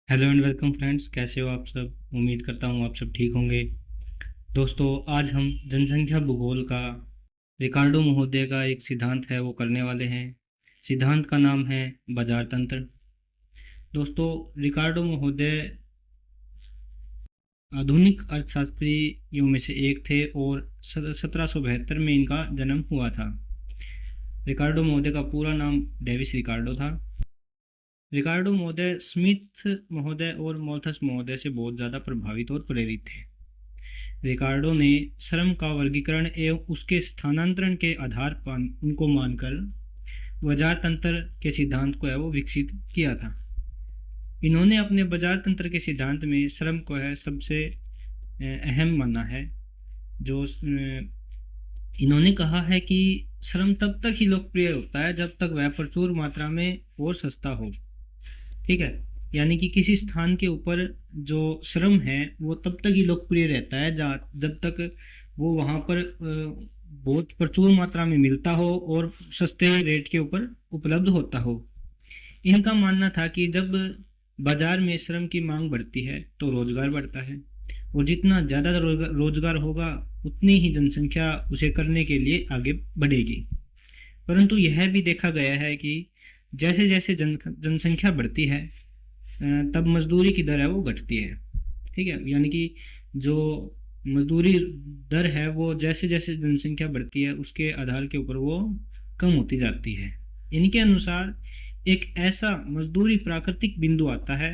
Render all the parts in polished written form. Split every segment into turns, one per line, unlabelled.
Hello and welcome friends, कैसे हो आप सब। उम्मीद करता हूँ आप सब ठीक होंगे। दोस्तों, आज हम जनसंख्या भूगोल का रिकार्डो महोदय का एक सिद्धांत है वो करने वाले हैं। सिद्धांत का नाम है बाजार तंत्र। दोस्तों, रिकार्डो महोदय आधुनिक अर्थशास्त्रियों में से एक थे और 1772 में इनका जन्म हुआ था। रिकार्डो महोदय का पूरा नाम डेविस रिकार्डो था। रिकार्डो महोदय स्मिथ महोदय और मोल्थस महोदय से बहुत ज़्यादा प्रभावित और प्रेरित थे। रिकार्डो ने श्रम का वर्गीकरण एवं उसके स्थानांतरण के आधार पर उनको मानकर बाजार तंत्र के सिद्धांत को है वो विकसित किया था। इन्होंने अपने बाजार तंत्र के सिद्धांत में श्रम को है सबसे अहम माना है। जो इन्होंने कहा है कि श्रम तब तक ही लोकप्रिय होता है जब तक वह प्रचुर मात्रा में और सस्ता हो। ठीक है, यानी कि किसी स्थान के ऊपर जो श्रम है वो तब तक ही लोकप्रिय रहता है जब तक वो वहाँ पर बहुत प्रचुर मात्रा में मिलता हो और सस्ते रेट के ऊपर उपलब्ध होता हो। इनका मानना था कि जब बाजार में श्रम की मांग बढ़ती है तो रोजगार बढ़ता है, और जितना ज़्यादा रोजगार होगा उतनी ही जनसंख्या उसे करने के लिए आगे बढ़ेगी। परंतु यह भी देखा गया है कि जैसे जैसे जनसंख्या बढ़ती है तब मजदूरी की दर है वो घटती है। ठीक है, यानी कि जो मजदूरी दर है वो जैसे जैसे जनसंख्या बढ़ती है उसके आधार के ऊपर वो कम होती जाती है। इनके अनुसार एक ऐसा मजदूरी प्राकृतिक बिंदु आता है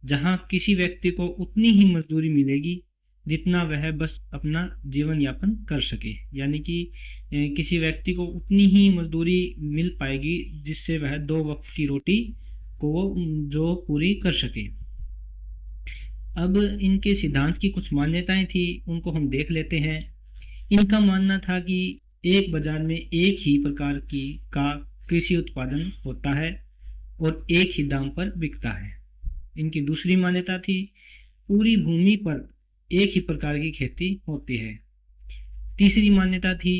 जहां किसी व्यक्ति को उतनी ही मजदूरी मिलेगी जितना वह बस अपना जीवन यापन कर सके। यानी कि किसी व्यक्ति को उतनी ही मजदूरी मिल पाएगी जिससे वह 2 वक्त की रोटी को जो पूरी कर सके। अब इनके सिद्धांत की कुछ मान्यताएं थी, उनको हम देख लेते हैं। इनका मानना था कि एक बाजार में एक ही प्रकार की का कृषि उत्पादन होता है और एक ही दाम पर बिकता है। इनकी दूसरी मान्यता थी पूरी भूमि पर एक ही प्रकार की खेती होती है। तीसरी मान्यता थी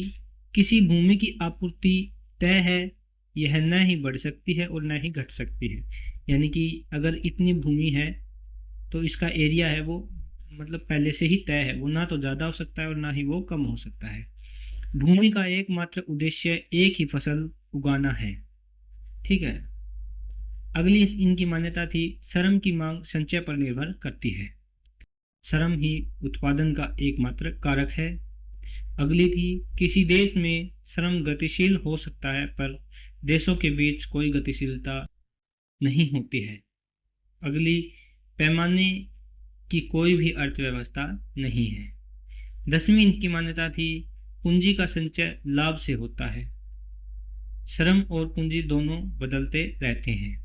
किसी भूमि की आपूर्ति तय है, यह न ही बढ़ सकती है और न ही घट सकती है। यानी कि अगर इतनी भूमि है तो इसका एरिया है वो मतलब पहले से ही तय है, वो ना तो ज़्यादा हो सकता है और ना ही वो कम हो सकता है। भूमि का एकमात्र उद्देश्य एक ही फसल उगाना है। ठीक है। अगली इनकी मान्यता थी श्रम की मांग संचय पर निर्भर करती है, श्रम ही उत्पादन का एकमात्र कारक है। अगली थी किसी देश में श्रम गतिशील हो सकता है पर देशों के बीच कोई गतिशीलता नहीं होती है। अगली पैमाने की कोई भी अर्थव्यवस्था नहीं है। 10वीं इनकी मान्यता थी पूंजी का संचय लाभ से होता है, श्रम और पूंजी दोनों बदलते रहते हैं।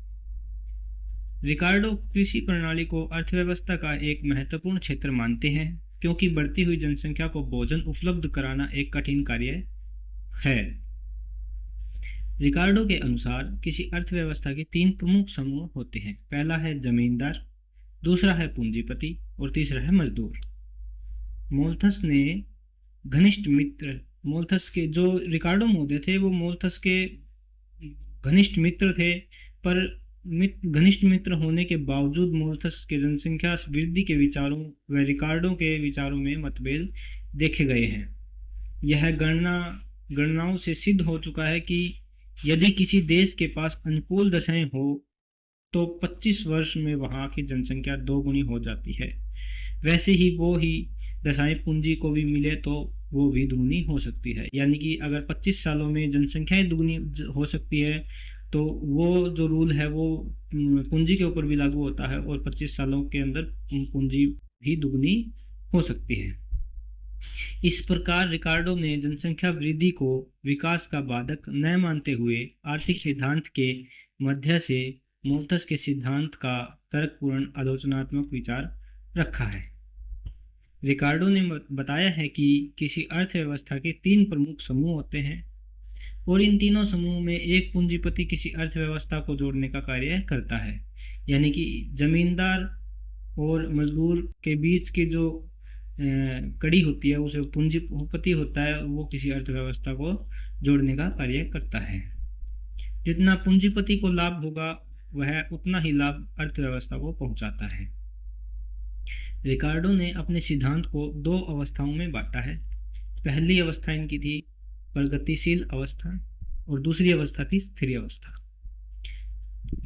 रिकार्डो कृषि प्रणाली को अर्थव्यवस्था का एक महत्वपूर्ण क्षेत्र मानते हैं क्योंकि बढ़ती हुई जनसंख्या को भोजन उपलब्ध कराना एक कठिन कार्य है। रिकार्डो के अनुसार किसी अर्थव्यवस्था के 3 प्रमुख समूह होते हैं। पहला है जमींदार, दूसरा है पूंजीपति और तीसरा है मजदूर। मोल्थस ने घनिष्ठ मित्र मोल्थस के जो रिकार्डो महोदय थे वो मोल्थस के घनिष्ठ मित्र थे, पर घनिष्ठ मित्र होने के बावजूद मोल्थस के जनसंख्या वृद्धि के विचारों व रिकार्डो के विचारों में मतभेद देखे गए हैं। यह गणनाओं से सिद्ध हो चुका है कि यदि किसी देश के पास अनुकूल दशाएं हो तो 25 वर्ष में वहां की जनसंख्या 2 गुनी हो जाती है। वैसे ही वो ही दशाएं पूंजी को भी मिले तो वो भी दुगनी हो सकती है। यानी कि अगर 25 सालों में जनसंख्याएं दुगनी हो सकती है तो वो जो रूल है वो पूंजी के ऊपर भी लागू होता है और 25 सालों के अंदर पूंजी भी दुगनी हो सकती है। इस प्रकार रिकार्डो ने जनसंख्या वृद्धि को विकास का बाधक न मानते हुए आर्थिक सिद्धांत के मध्य से मोल्थस के सिद्धांत का तर्कपूर्ण आलोचनात्मक विचार रखा है। रिकार्डो ने बताया है कि किसी अर्थव्यवस्था के 3 प्रमुख समूह होते हैं और इन तीनों समूह में एक पूंजीपति किसी अर्थव्यवस्था को जोड़ने का कार्य करता है। यानी कि जमींदार और मजदूर के बीच की जो कड़ी होती है उसे पूंजीपति होता है, वो किसी अर्थव्यवस्था को जोड़ने का कार्य करता है। जितना पूंजीपति को लाभ होगा वह उतना ही लाभ अर्थव्यवस्था को पहुंचाता है। रिकार्डो ने अपने सिद्धांत को दो अवस्थाओं में बांटा है। पहली अवस्था इनकी थी प्रगतिशील अवस्था और दूसरी अवस्था थी स्थिर अवस्था।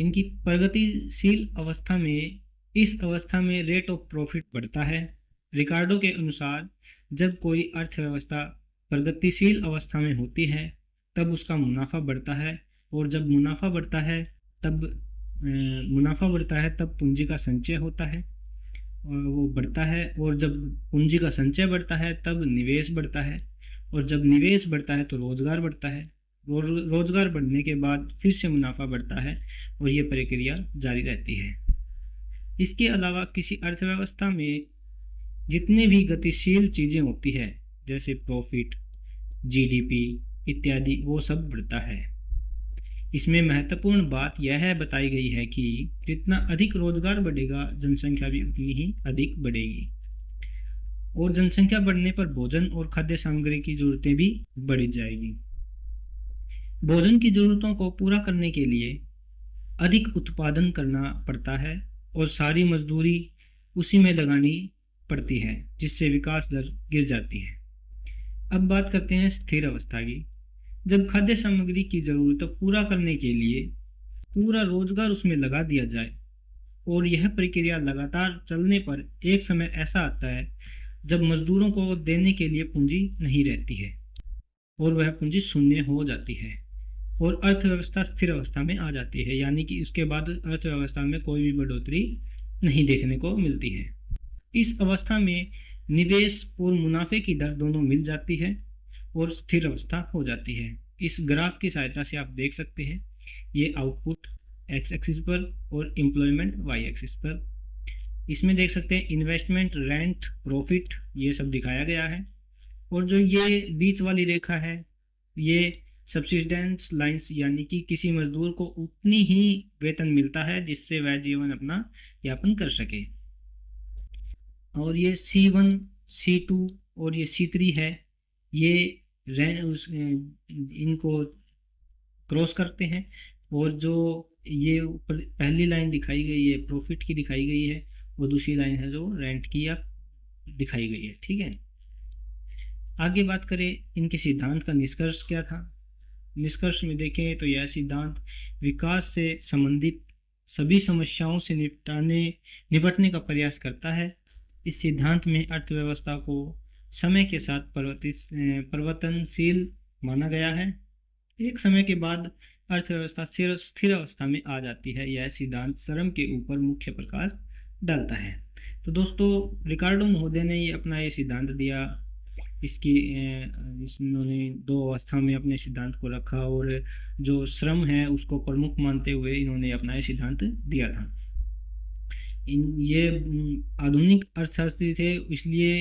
इनकी प्रगतिशील अवस्था में, इस अवस्था में रेट ऑफ प्रॉफिट बढ़ता है। रिकार्डो के अनुसार जब कोई अर्थव्यवस्था प्रगतिशील अवस्था में होती है तब उसका मुनाफा बढ़ता है, और जब मुनाफा बढ़ता है तब पूंजी का संचय होता है और वो बढ़ता है, और जब पूंजी का संचय बढ़ता है तब निवेश बढ़ता है, और जब निवेश बढ़ता है तो रोजगार बढ़ता है, और रोजगार बढ़ने के बाद फिर से मुनाफा बढ़ता है, और ये प्रक्रिया जारी रहती है। इसके अलावा किसी अर्थव्यवस्था में जितने भी गतिशील चीज़ें होती है जैसे प्रॉफिट, जीडीपी इत्यादि, वो सब बढ़ता है। इसमें महत्वपूर्ण बात यह बताई गई है कि जितना अधिक रोजगार बढ़ेगा जनसंख्या भी उतनी ही अधिक बढ़ेगी, और जनसंख्या बढ़ने पर भोजन और खाद्य सामग्री की जरूरतें भी बढ़ जाएगी। भोजन की जरूरतों को पूरा करने के लिए अधिक उत्पादन करना पड़ता है और सारी मजदूरी उसी में लगानी पड़ती है, जिससे विकास दर गिर जाती है। अब बात करते हैं स्थिर अवस्था की। जब खाद्य सामग्री की जरूरत पूरा करने के लिए पूरा रोजगार उसमें लगा दिया जाए और यह प्रक्रिया लगातार चलने पर एक समय ऐसा आता है जब मजदूरों को देने के लिए पूंजी नहीं रहती है और वह पूंजी शून्य हो जाती है और अर्थव्यवस्था स्थिर अवस्था में आ जाती है, यानी कि उसके बाद अर्थव्यवस्था में कोई भी बढ़ोतरी नहीं देखने को मिलती है। इस अवस्था में निवेश और मुनाफे की दर दोनों मिल जाती है और स्थिर अवस्था हो जाती है। इस ग्राफ की सहायता से आप देख सकते हैं, ये आउटपुट एक्स एक्सिस पर और एम्प्लॉयमेंट वाई एक्सिस पर। इसमें देख सकते हैं इन्वेस्टमेंट, रेंट, प्रॉफिट, ये सब दिखाया गया है, और जो ये बीच वाली रेखा है ये सब्सिडेंस लाइंस, यानी कि किसी मजदूर को उतनी ही वेतन मिलता है जिससे वह जीवन अपना यापन कर सके, और ये C1, C2 और ये C3 है, ये इनको क्रॉस करते हैं, और जो ये ऊपर पहली लाइन दिखाई गई है प्रॉफिट की दिखाई गई है, और दूसरी लाइन है जो रेंट की या दिखाई गई है। ठीक है, आगे बात करें इनके सिद्धांत का निष्कर्ष क्या था। निष्कर्ष में देखें तो यह सिद्धांत विकास से संबंधित सभी समस्याओं से निपटने का प्रयास करता है। इस सिद्धांत में अर्थव्यवस्था को समय के साथ परिवर्तनशील माना गया है। एक समय के बाद अर्थव्यवस्था स्थिर अवस्था में आ जाती है। यह सिद्धांत श्रम के ऊपर मुख्य प्रकाश डालता है। तो दोस्तों, रिकार्डो महोदय ने ये अपना ये सिद्धांत दिया। इन्होंने दो अवस्था में अपने सिद्धांत को रखा, और जो श्रम है उसको प्रमुख मानते हुए इन्होंने अपना ये सिद्धांत दिया था। ये आधुनिक अर्थशास्त्री थे, इसलिए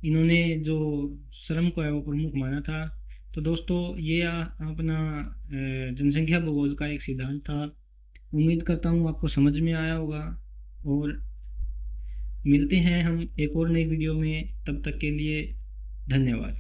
इन्होंने जो श्रम को है वो प्रमुख माना था। तो दोस्तों, ये अपना जनसंख्या भूगोल का एक सिद्धांत था। उम्मीद करता हूँ आपको समझ में आया होगा, और मिलते हैं हम एक और नई वीडियो में। तब तक के लिए धन्यवाद।